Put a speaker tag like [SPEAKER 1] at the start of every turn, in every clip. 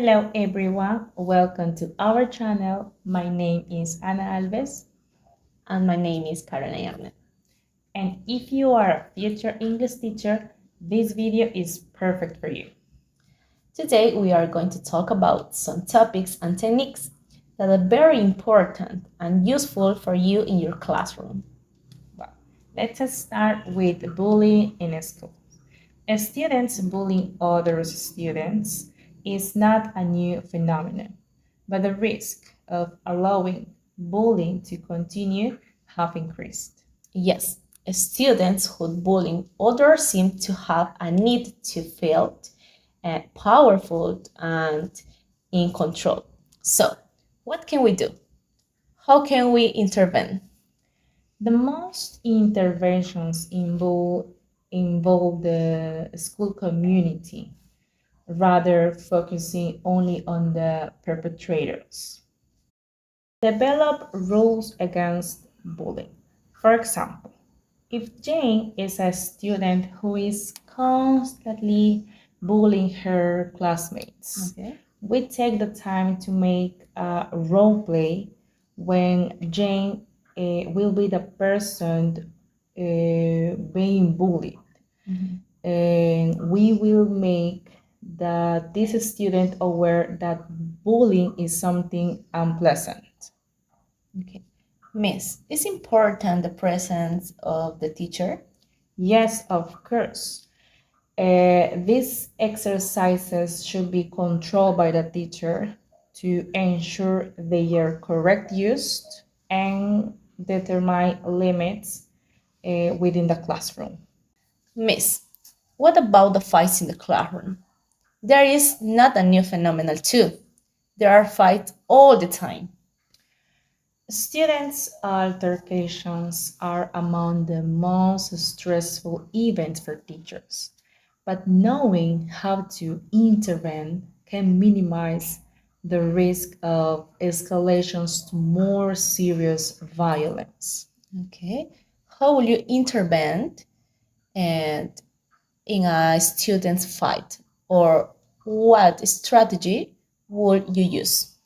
[SPEAKER 1] Hello everyone, welcome to our channel. My name is Ana Alves,
[SPEAKER 2] And my name is Karen Ayarne.
[SPEAKER 1] and if you are a future English teacher, this video is perfect for you.
[SPEAKER 2] Today we are going to talk about some topics and techniques that are very important and useful for you in your classroom.
[SPEAKER 1] Well, let's start with bullying in school. Students bullying other students is not a new phenomenon, but the risk of allowing bullying to continue have increased.
[SPEAKER 2] Yes, students who bully others seem to have a need to feel powerful and in control. So, what can we do? How can we intervene?
[SPEAKER 1] The most interventions involve the school community, rather focusing only on the perpetrators. Develop rules against bullying. For example, if Jane is a student who is constantly bullying her classmates, we take the time to make a role play when Jane will be the person being bullied. And we will make this student aware that bullying is something unpleasant.
[SPEAKER 2] Okay. Miss, is important the presence of the teacher?
[SPEAKER 1] Yes, of course. These exercises should be controlled by the teacher to ensure they are correct used and determine limits within the classroom.
[SPEAKER 2] Miss, what about the fights in the classroom? There is not a new phenomenon too. There are fights all the time.
[SPEAKER 1] Students' altercations are among the most stressful events for teachers, but knowing how to intervene can minimize the risk of escalations to more serious violence.
[SPEAKER 2] Okay. How will you intervene and in a student's fight, or what strategy would you use?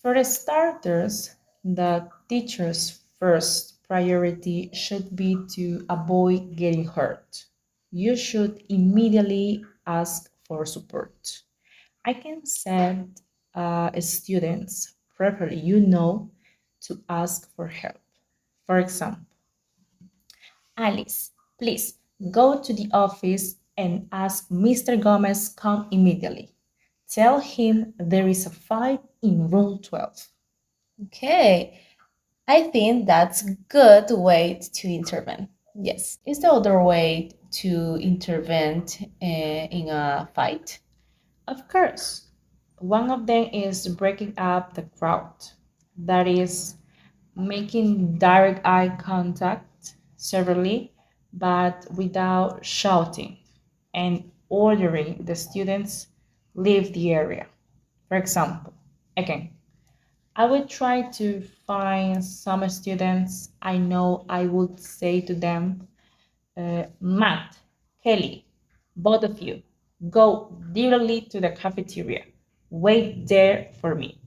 [SPEAKER 1] For starters, the teacher's first priority should be to avoid getting hurt. You should immediately ask for support. I can set students, preferably to ask for help. For example, Alice, please go to the office and ask Mr. Gomez come immediately. Tell him there is a fight in room 12.
[SPEAKER 2] Okay, I think that's a good way to intervene. Yes. Is the other way to intervene in a fight?
[SPEAKER 1] Of course, one of them is breaking up the crowd. That is, making direct eye contact severely, but without shouting, and ordering the students leave the area. For example, again, I would try to find some students I know. I would say to them, Matt, Kelly, both of you, go directly to the cafeteria. Wait there for me.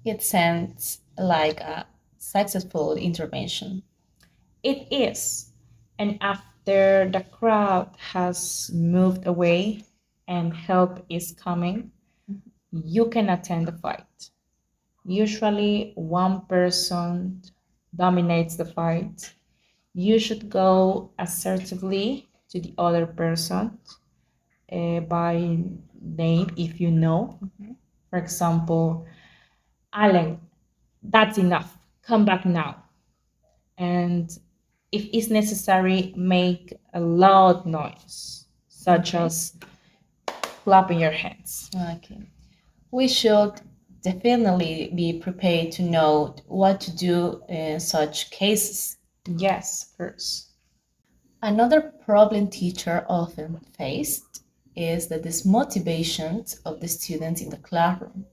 [SPEAKER 2] It sounds like a successful intervention.
[SPEAKER 1] It is. And after the crowd has moved away and help is coming, you can attend the fight. Usually, one person dominates the fight. You should go assertively to the other person by name if you know. For example, Alan, that's enough. Come back now. And if it's necessary, make a loud noise, such as clapping your hands.
[SPEAKER 2] Okay. We should definitely be prepared to know what to do in such cases.
[SPEAKER 1] Yes, first.
[SPEAKER 2] Another problem teacher often faced is the dismotivation of the students in the classroom.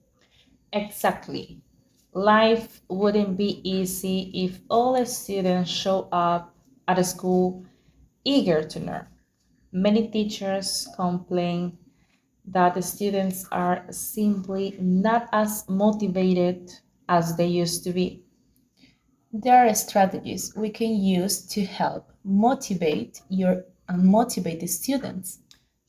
[SPEAKER 1] Exactly. Life wouldn't be easy if all the students show up at a school eager to learn. Many teachers complain that the students are simply not as motivated as they used to be.
[SPEAKER 2] There are strategies we can use to help motivate your unmotivated students.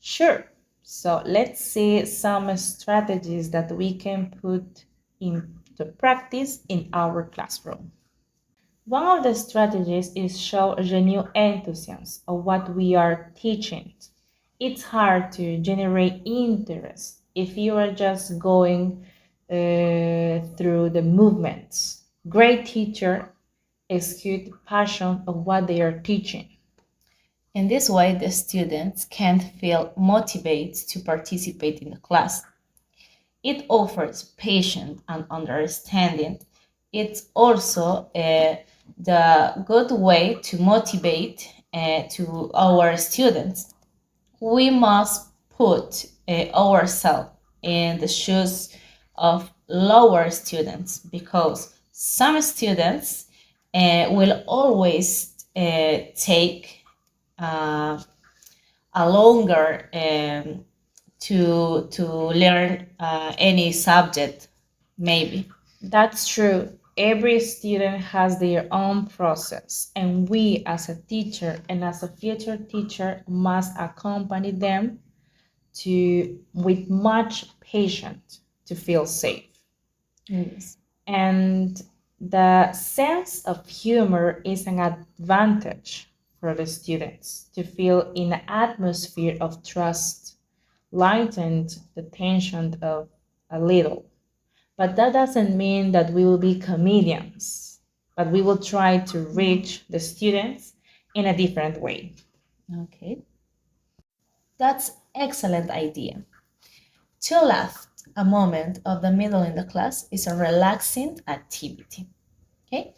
[SPEAKER 1] Sure. So let's see some strategies that we can put into practice in our classroom. One of the strategies is show genuine enthusiasm of what we are teaching. It's hard to generate interest if you are just going through the movements. Great teacher exude passion of what they are teaching.
[SPEAKER 2] In this way, the students can feel motivated to participate in the class. It offers patience and understanding. It's also the good way to motivate to our students. We must put ourselves in the shoes of lower students because some students will always take a longer to learn any subject maybe.
[SPEAKER 1] That's true. Every student has their own process, and we, as a teacher and as a future teacher, must accompany them to with much patience to feel safe.
[SPEAKER 2] Yes.
[SPEAKER 1] And the sense of humor is an advantage for the students to feel in an atmosphere of trust, lightened the tension of a little. But that doesn't mean that we will be comedians, but we will try to reach the students in a different way.
[SPEAKER 2] Okay, that's excellent idea. To laugh a moment of the middle in the class is a relaxing activity. Okay,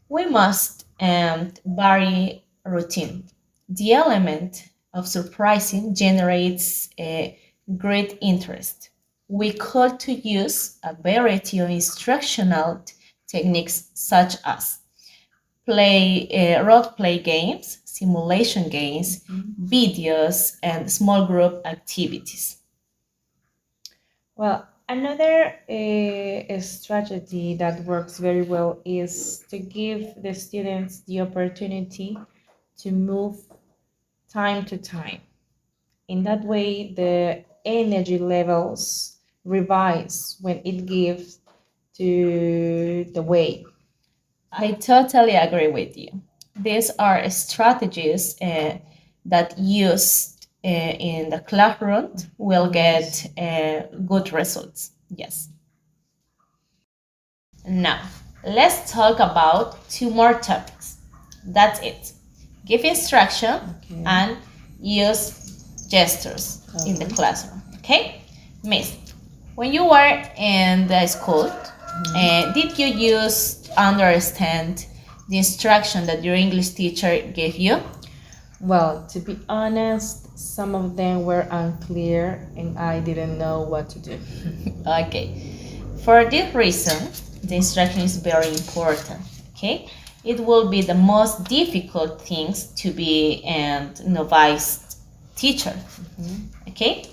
[SPEAKER 2] we must vary routine. The element of surprising generates a great interest. We could to use a variety of instructional techniques such as role play games, simulation games, videos, and small group activities.
[SPEAKER 1] Well, another strategy that works very well is to give the students the opportunity to move time to time. In that way, the energy levels revise when it gives to the way.
[SPEAKER 2] I totally agree with you. These are strategies that used in the classroom will get good results. Yes. Now, let's talk about two more topics. That's it. Give instruction and use gestures in the classroom. Okay? Miss, when you were in the school, did you understand the instruction that your English teacher gave you?
[SPEAKER 1] Well, to be honest, some of them were unclear and I didn't know what to do.
[SPEAKER 2] Okay. For this reason, the instruction is very important. Okay? It will be the most difficult things to be a novice teacher. Okay?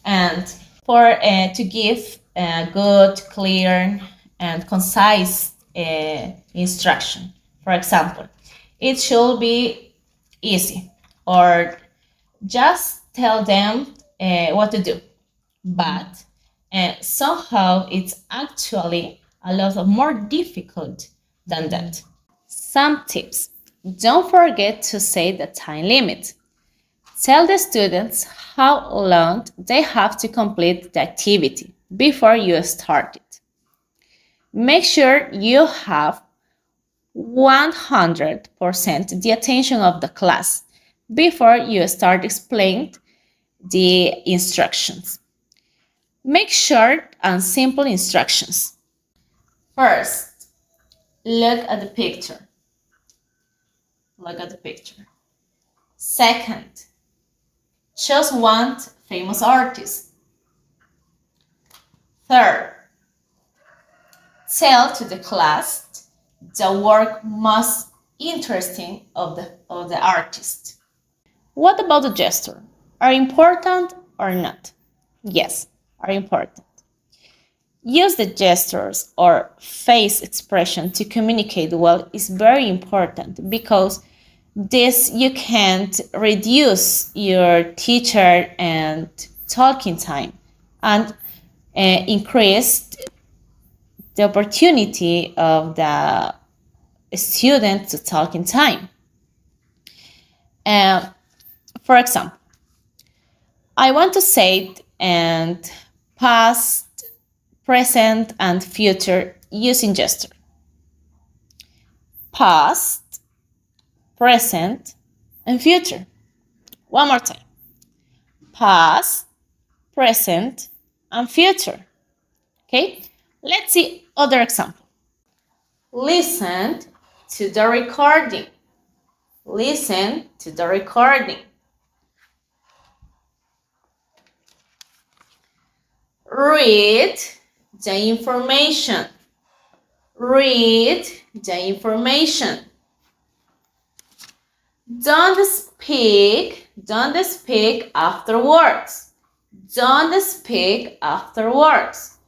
[SPEAKER 2] And for to give a good, clear, and concise instruction. For example, it should be easy or just tell them what to do. But somehow it's actually a lot of more difficult than that. Some tips. Don't forget to say the time limit. Tell the students how long they have to complete the activity before you start it. Make sure you have 100% the attention of the class before you start explaining the instructions. Make short and simple instructions. First, look at the picture. Look at the picture. Second, choose one famous artist. Third, tell to the class the work most interesting of the artist. What about the gesture? Are important or not? Yes, are important. Use the gestures or face expression to communicate well is very important because this you can't reduce your teacher and talking time and increase the opportunity of the student to talk in time. For example, I want to say it and past, present, and future using gesture. Past, present, and future. One more time. Past, present, and future. Okay? Let's see other example. Listen to the recording. Listen to the recording. Read the information. Read the information. Don't speak afterwards. Don't speak afterwards.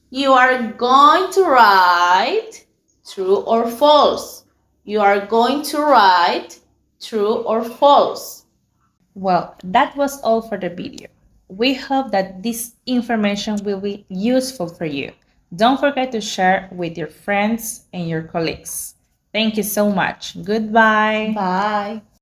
[SPEAKER 2] You are going to write true or false. You are going to write true or false.
[SPEAKER 1] Well, that was all for the video. We hope that this information will be useful for you. Don't forget to share with your friends and your colleagues. Thank you so much. Goodbye.
[SPEAKER 2] Bye.